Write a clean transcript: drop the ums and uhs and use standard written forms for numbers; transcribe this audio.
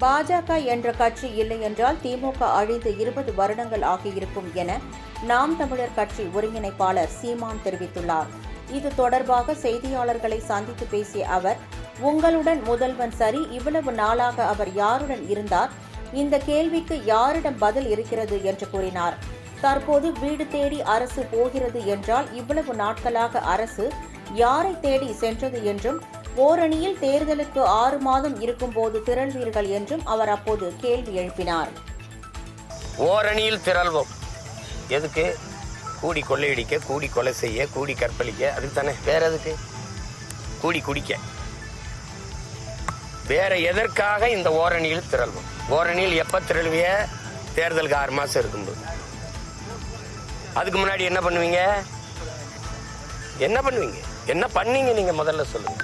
பாஜக என்ற கட்சி இல்லை என்றால் திமுக அழிந்து 20 வருடங்கள் ஆகியிருக்கும் என நாம் தமிழர் கட்சி ஒருங்கிணைப்பாளர் சீமான் தெரிவித்துள்ளார். இது தொடர்பாக செய்தியாளர்களை சந்தித்து பேசிய அவர், உங்களுடன் முதல்வன் சரி, இவ்வளவு நாளாக அவர் யாருடன் இருந்தார்? இந்த கேள்விக்கு யாரிடம் பதில் இருக்கிறது என்று கூறினார். தற்போது வீடு தேடி அரசு போகிறது என்றால் இவ்வளவு நாட்களாக அரசு யாரை தேடி சென்றது என்றும், ஓரணியில் தேர்தலுக்கு 6 மாதம் இருக்கும்போது திரள்வீர்கள் என்றும் அவர் அப்போது கேள்வி எழுப்பினார். ஓரணியில் திரள்வோம் எதுக்கு? கூடி கொள்ளையடிக்க, கூடி கொலை செய்ய, கூடி கற்பழிக்க, அதுக்கு தானே. வேற எதுக்கு? கூடி குடிக்க. வேற எதற்காக இந்த ஓரணியில் திரள்வோம்? ஓரணியில் எப்ப திரள்விய? தேர்தலுக்கு 6 மாசம் இருக்கும்போது. அதுக்கு முன்னாடி என்ன பண்ணுவீங்க? என்ன பண்ணீங்க நீங்க முதல்ல சொல்லுங்க.